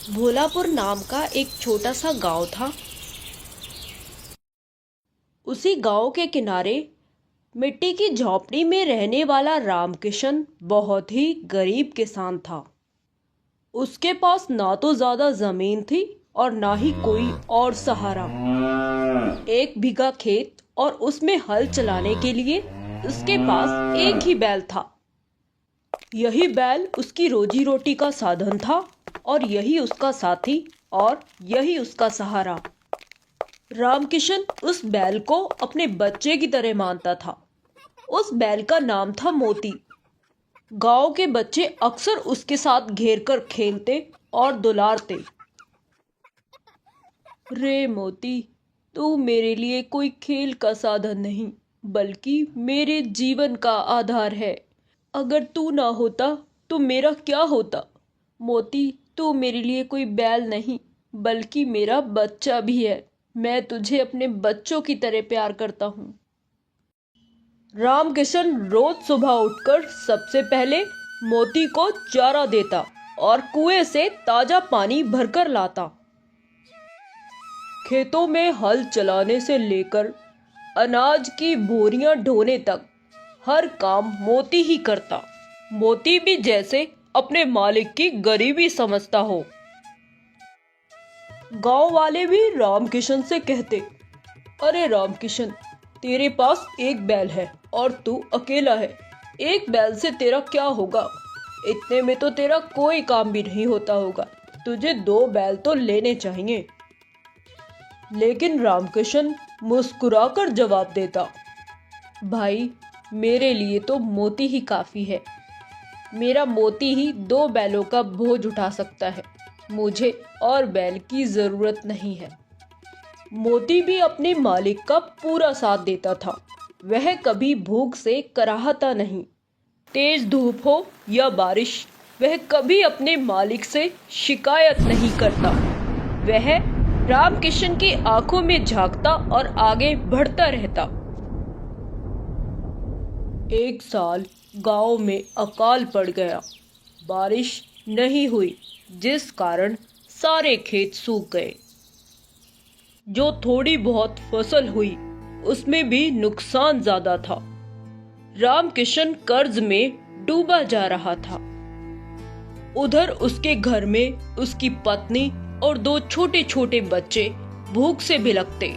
भोलापुर नाम का एक छोटा सा गांव था। उसी गांव के किनारे मिट्टी की झोपड़ी में रहने वाला रामकिशन बहुत ही गरीब किसान था। उसके पास ना तो ज्यादा जमीन थी और ना ही कोई और सहारा। 1 बीघा खेत और उसमें हल चलाने के लिए उसके पास एक ही बैल था। यही बैल उसकी रोजी रोटी का साधन था और यही उसका साथी और यही उसका सहारा। रामकिशन उस बैल को अपने बच्चे की तरह मानता था। उस बैल का नाम था मोती। गांव के बच्चे अक्सर उसके साथ घेरकर खेलते और दुलारते। रे मोती, तू मेरे लिए कोई खेल का साधन नहीं बल्कि मेरे जीवन का आधार है। अगर तू ना होता तो मेरा क्या होता। मोती, तू मेरे लिए कोई बैल नहीं बल्कि मेरा बच्चा भी है। मैं तुझे अपने बच्चों की तरह प्यार करता हूँ। रामकिशन रोज सुबह उठकर सबसे पहले मोती को चारा देता और कुएं से ताजा पानी भरकर लाता। खेतों में हल चलाने से लेकर अनाज की बोरियां ढोने तक हर काम मोती ही करता। मोती भी जैसे अपने मालिक की गरीबी समझता हो। गांव वाले भी रामकिशन से कहते, अरे रामकिशन, तेरे पास एक बैल है और तू अकेला है। एक बैल से तेरा क्या होगा। इतने में तो तेरा कोई काम भी नहीं होता होगा। तुझे 2 बैल तो लेने चाहिए। लेकिन रामकिशन मुस्कुराकर जवाब देता, भाई, मेरे लिए तो मोती ही काफी है। मेरा मोती ही 2 बैलों का बोझ उठा सकता है। मुझे और बैल की जरूरत नहीं है। मोती भी अपने मालिक का पूरा साथ देता था। वह कभी भूख से कराहता नहीं। तेज धूप हो या बारिश, वह कभी अपने मालिक से शिकायत नहीं करता। वह रामकिशन की आंखों में झांकता और आगे बढ़ता रहता। एक साल गांव में अकाल पड़ गया। बारिश नहीं हुई जिस कारण सारे खेत सूख गए। जो थोड़ी बहुत फसल हुई उसमें भी नुकसान ज्यादा था। रामकिशन कर्ज में डूबा जा रहा था। उधर उसके घर में उसकी पत्नी और 2 छोटे छोटे बच्चे भूख से भिलकते।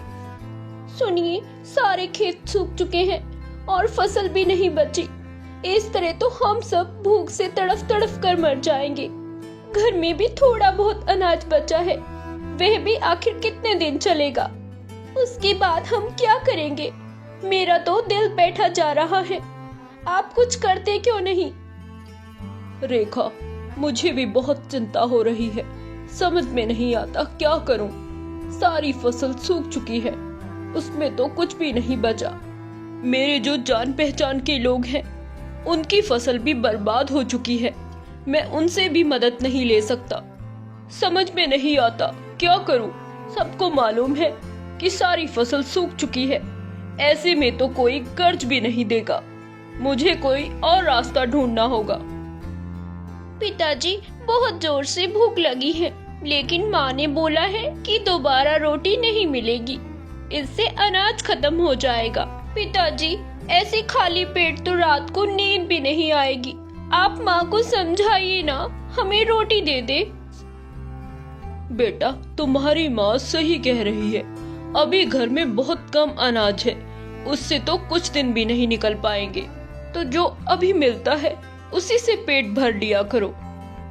सुनिए, सारे खेत सूख चुके हैं और फसल भी नहीं बची। इस तरह तो हम सब भूख से तड़फ तड़फ कर मर जाएंगे। घर में भी थोड़ा बहुत अनाज बचा है, वह भी आखिर कितने दिन चलेगा। उसके बाद हम क्या करेंगे। मेरा तो दिल बैठा जा रहा है। आप कुछ करते क्यों नहीं। रेखा, मुझे भी बहुत चिंता हो रही है। समझ में नहीं आता क्या करूं। सारी फसल सूख चुकी है, उसमें तो कुछ भी नहीं बचा। मेरे जो जान पहचान के लोग हैं उनकी फसल भी बर्बाद हो चुकी है। मैं उनसे भी मदद नहीं ले सकता। समझ में नहीं आता क्या करूं। सबको मालूम है कि सारी फसल सूख चुकी है। ऐसे में तो कोई कर्ज भी नहीं देगा। मुझे कोई और रास्ता ढूंढना होगा। पिताजी, बहुत जोर से भूख लगी है, लेकिन माँ ने बोला है कि दोबारा रोटी नहीं मिलेगी। इससे अनाज खत्म हो जाएगा। पिताजी, ऐसे खाली पेट तो रात को नींद भी नहीं आएगी। आप माँ को समझाइए ना, हमें रोटी दे दे। बेटा, तुम्हारी माँ सही कह रही है। अभी घर में बहुत कम अनाज है, उससे तो कुछ दिन भी नहीं निकल पाएंगे। तो जो अभी मिलता है उसी से पेट भर लिया करो।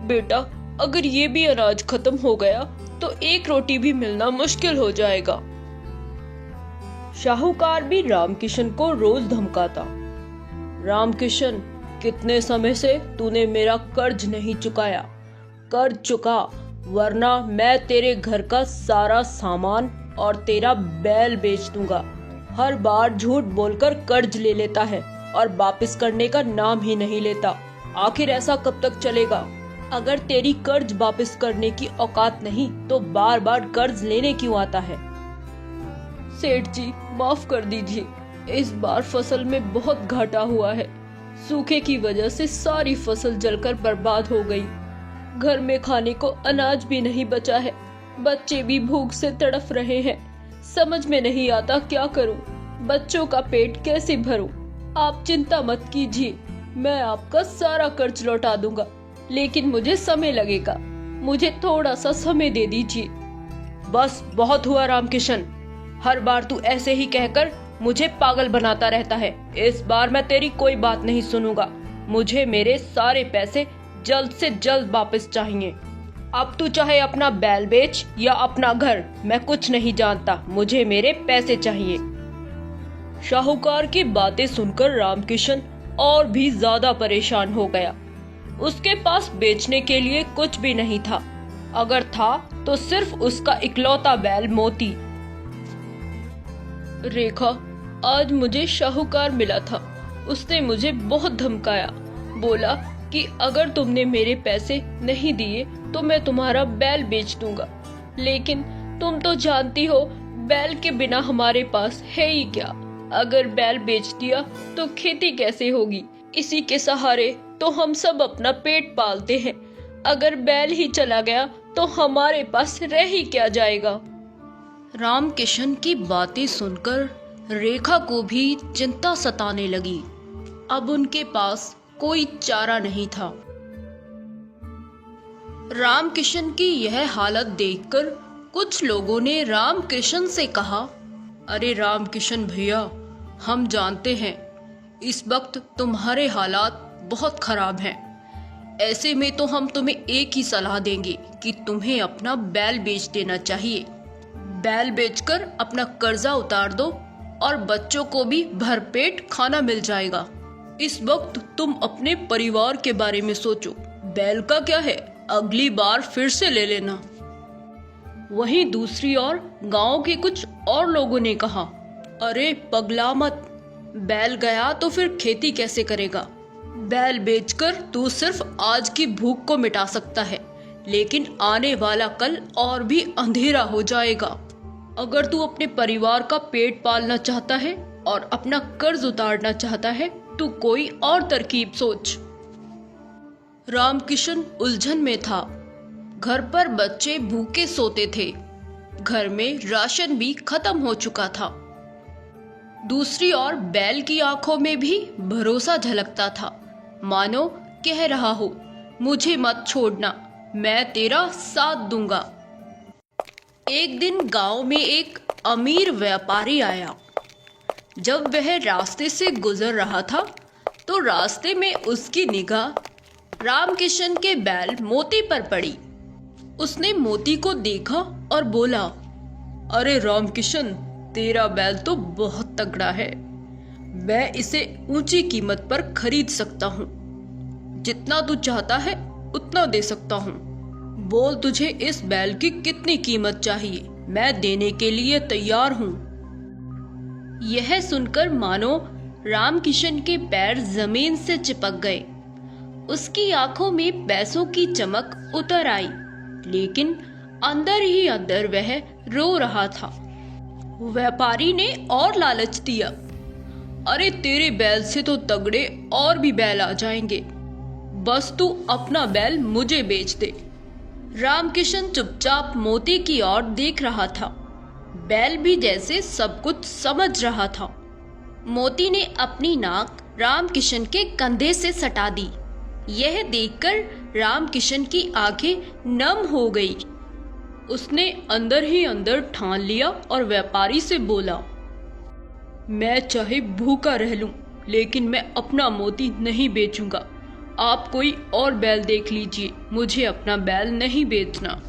बेटा, अगर ये भी अनाज खत्म हो गया तो एक रोटी भी मिलना मुश्किल हो जाएगा। शाहूकार भी रामकिशन को रोज धमकाता। रामकिशन, कितने समय से तूने मेरा कर्ज नहीं चुकाया। कर्ज चुका, वरना मैं तेरे घर का सारा सामान और तेरा बैल बेच दूंगा। हर बार झूठ बोलकर कर्ज ले लेता है और वापस करने का नाम ही नहीं लेता। आखिर ऐसा कब तक चलेगा। अगर तेरी कर्ज वापस करने की औकात नहीं तो बार बार कर्ज लेने क्यों आता है। सेठ जी, माफ कर दीजिए। इस बार फसल में बहुत घाटा हुआ है। सूखे की वजह से सारी फसल जलकर बर्बाद हो गई। घर में खाने को अनाज भी नहीं बचा है, बच्चे भी भूख से तड़फ रहे हैं। समझ में नहीं आता क्या करूं, बच्चों का पेट कैसे भरूं। आप चिंता मत कीजिए, मैं आपका सारा कर्ज लौटा दूंगा, लेकिन मुझे समय लगेगा। मुझे थोड़ा सा समय दे दीजिए। बस बहुत हुआ रामकिशन, हर बार तू ऐसे ही कहकर मुझे पागल बनाता रहता है। इस बार मैं तेरी कोई बात नहीं सुनूंगा। मुझे मेरे सारे पैसे जल्द से जल्द वापस चाहिए। अब तू चाहे अपना बैल बेच या अपना घर, मैं कुछ नहीं जानता, मुझे मेरे पैसे चाहिए। शाहूकार की बातें सुनकर रामकिशन और भी ज्यादा परेशान हो गया। उसके पास बेचने के लिए कुछ भी नहीं था, अगर था तो सिर्फ उसका इकलौता बैल मोती। रेखा, आज मुझे शाहूकार मिला था। उसने मुझे बहुत धमकाया, बोला कि अगर तुमने मेरे पैसे नहीं दिए तो मैं तुम्हारा बैल बेच दूंगा। लेकिन तुम तो जानती हो बैल के बिना हमारे पास है ही क्या। अगर बैल बेच दिया तो खेती कैसे होगी। इसी के सहारे तो हम सब अपना पेट पालते हैं। अगर बैल ही चला गया तो हमारे पास रह ही क्या जाएगा। रामकिशन की बातें सुनकर रेखा को भी चिंता सताने लगी। अब उनके पास कोई चारा नहीं था। रामकिशन की यह हालत देखकर कुछ लोगों ने रामकिशन से कहा, अरे रामकिशन भैया, हम जानते हैं इस वक्त तुम्हारे हालात बहुत खराब हैं। ऐसे में तो हम तुम्हें एक ही सलाह देंगे कि तुम्हें अपना बैल बेच देना चाहिए। बैल बेचकर अपना कर्जा उतार दो और बच्चों को भी भरपेट खाना मिल जाएगा। इस वक्त तुम अपने परिवार के बारे में सोचो। बैल का क्या है, अगली बार फिर से ले लेना। वहीं दूसरी ओर गांव के कुछ और लोगों ने कहा, अरे पगला मत, बैल गया तो फिर खेती कैसे करेगा। बैल बेचकर तू सिर्फ आज की भूख को मिटा सकता है, लेकिन आने वाला कल और भी अंधेरा हो जाएगा। अगर तू अपने परिवार का पेट पालना चाहता है और अपना कर्ज उतारना चाहता है तो कोई और तरकीब सोच। रामकिशन उलझन में था। घर पर बच्चे भूखे सोते थे, घर में राशन भी खत्म हो चुका था। दूसरी ओर बैल की आंखों में भी भरोसा झलकता था, मानो कह रहा हो, मुझे मत छोड़ना, मैं तेरा साथ दूंगा। एक दिन गांव में एक अमीर व्यापारी आया। जब वह रास्ते से गुजर रहा था तो रास्ते में उसकी निगाह रामकिशन के बैल मोती पर पड़ी। उसने मोती को देखा और बोला, अरे रामकिशन, तेरा बैल तो बहुत तगड़ा है, मैं इसे ऊंची कीमत पर खरीद सकता हूँ। जितना तू चाहता है उतना दे सकता हूँ। बोल तुझे इस बैल की कितनी कीमत चाहिए, मैं देने के लिए तैयार हूँ। यह सुनकर मानो रामकिशन के पैर जमीन से चिपक गए। उसकी आंखों में पैसों की चमक उतर आई, लेकिन अंदर ही अंदर वह रो रहा था। व्यापारी ने और लालच दिया, अरे तेरे बैल से तो तगड़े और भी बैल आ जाएंगे, बस तू अपना बैल मुझे बेच दे। रामकिशन चुपचाप मोती की ओर देख रहा था। बैल भी जैसे सब कुछ समझ रहा था। मोती ने अपनी नाक रामकिशन के कंधे से सटा दी। यह देखकर रामकिशन की आंखें नम हो गई। उसने अंदर ही अंदर ठान लिया और व्यापारी से बोला, मैं चाहे भूखा रह लूं, लेकिन मैं अपना मोती नहीं बेचूंगा। आप कोई और बैल देख लीजिए, मुझे अपना बैल नहीं बेचना।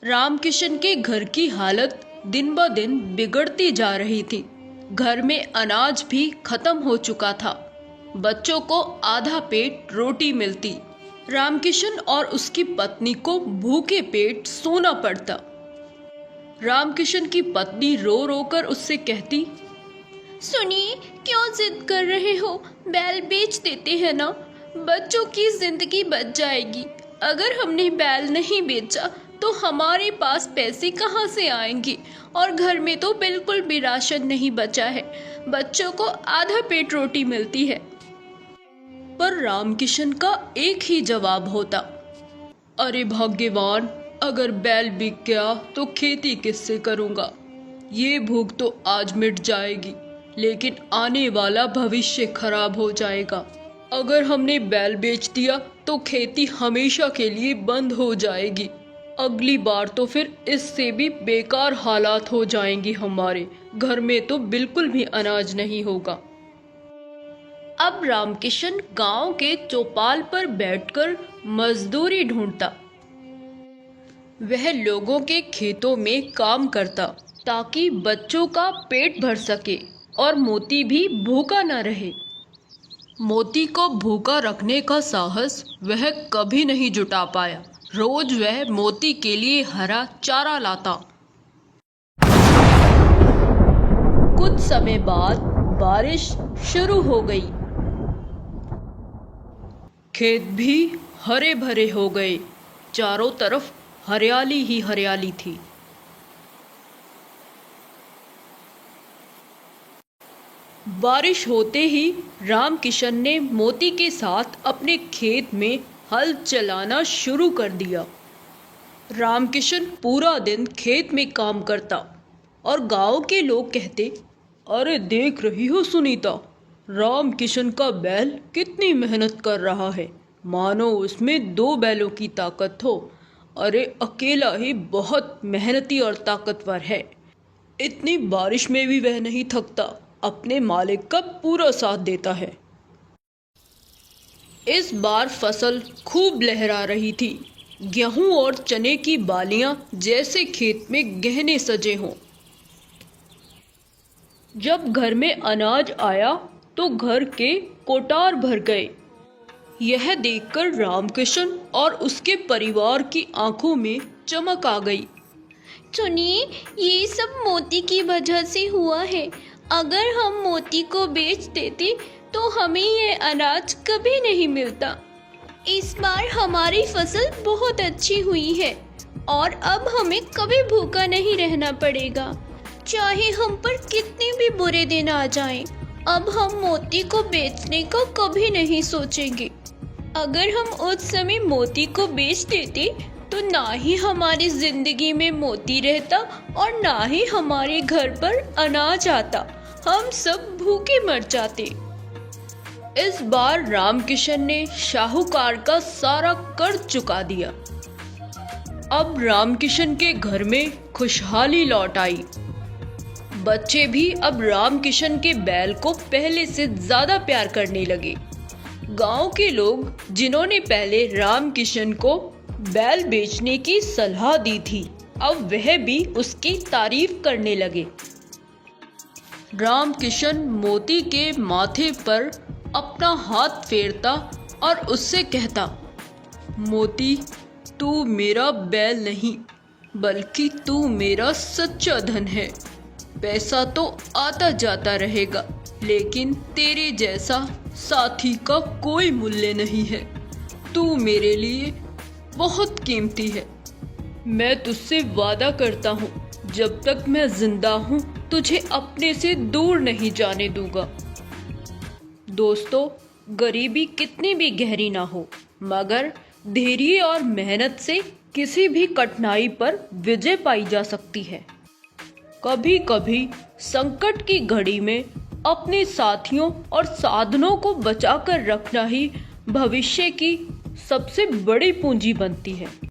रामकिशन के घर की हालत दिन ब दिन बिगड़ती जा रही थी। घर में अनाज भी खत्म हो चुका था। बच्चों को आधा पेट रोटी मिलती। रामकिशन और उसकी पत्नी को भूखे पेट सोना पड़ता। रामकिशन की पत्नी रो रो कर उससे कहती, सुनिए, क्यों जिद कर रहे हो, बैल बेच देते हैं ना, बच्चों की जिंदगी बच जाएगी। अगर हमने बैल नहीं बेचा तो हमारे पास पैसे कहाँ से आएंगे, और घर में तो बिल्कुल भी राशन नहीं बचा है, बच्चों को आधा पेट रोटी मिलती है। पर रामकिशन का एक ही जवाब होता, अरे भाग्यवान, अगर बैल बिक गया तो खेती किससे करूँगा। ये भूख तो आज मिट जाएगी, लेकिन आने वाला भविष्य खराब हो जाएगा। अगर हमने बैल बेच दिया तो खेती हमेशा के लिए बंद हो जाएगी। अगली बार तो फिर इससे भी बेकार हालात हो जाएंगे। हमारे घर में तो बिल्कुल भी अनाज नहीं होगा। अब रामकिशन गांव के चौपाल पर बैठकर मजदूरी ढूंढता। वह लोगों के खेतों में काम करता ताकि बच्चों का पेट भर सके और मोती भी भूखा न रहे। मोती को भूखा रखने का साहस वह कभी नहीं जुटा पाया। रोज वह मोती के लिए हरा चारा लाता। कुछ समय बाद बारिश शुरू हो गई। खेत भी हरे भरे हो गए। चारों तरफ हरियाली ही हरियाली थी। बारिश होते ही रामकिशन ने मोती के साथ अपने खेत में हल चलाना शुरू कर दिया। रामकिशन पूरा दिन खेत में काम करता और गांव के लोग कहते, अरे देख रही हो सुनीता, रामकिशन का बैल कितनी मेहनत कर रहा है, मानो उसमें 2 बैलों की ताकत हो। अरे अकेला ही बहुत मेहनती और ताकतवर है। इतनी बारिश में भी वह नहीं थकता, अपने मालिक का पूरा साथ देता है। इस बार फसल खूब लहरा रही थी। गेहूं और चने की बालियां जैसे खेत में गहने सजे हों। जब घर में अनाज आया तो घर के कोठार भर गए। यह देखकर रामकिशन और उसके परिवार की आंखों में चमक आ गई। सुनिए, ये सब मोती की वजह से हुआ है। अगर हम मोती को बेच देते तो हमें ये अनाज कभी नहीं मिलता। इस बार हमारी फसल बहुत अच्छी हुई है और अब हमें कभी भूखा नहीं रहना पड़ेगा। चाहे हम पर कितने भी बुरे दिन आ जाएं, अब हम मोती को बेचने का कभी नहीं सोचेंगे। अगर हम उस समय मोती को बेच देते तो ना ही हमारी जिंदगी में मोती रहता और ना ही हमारे घर पर अनाज आता। हम सब भूखे मर जाते। इस बार रामकिशन ने साहूकार का सारा कर्ज चुका दिया। अब रामकिशन के घर में खुशहाली लौट आई। बच्चे भी अब रामकिशन के बैल को पहले से ज्यादा प्यार करने लगे। गांव के लोग, जिन्होंने पहले रामकिशन को बैल बेचने की सलाह दी थी, अब वह भी उसकी तारीफ करने लगे। रामकिशन मोती के माथे पर अपना हाथ फेरता और उससे कहता, मोती, तू मेरा बैल नहीं बल्कि तू मेरा सच्चा धन है। पैसा तो आता जाता रहेगा, लेकिन तेरे जैसा साथी का कोई मूल्य नहीं है। तू मेरे लिए बहुत कीमती है। मैं तुझसे वादा करता हूँ, जब तक मैं जिंदा हूँ तुझे अपने से दूर नहीं जाने दूंगा। दोस्तों, गरीबी कितनी भी गहरी ना हो, मगर धैर्य और मेहनत से किसी भी कठिनाई पर विजय पाई जा सकती है। कभी कभी संकट की घड़ी में अपने साथियों और साधनों को बचाकर रखना ही भविष्य की सबसे बड़ी पूंजी बनती है।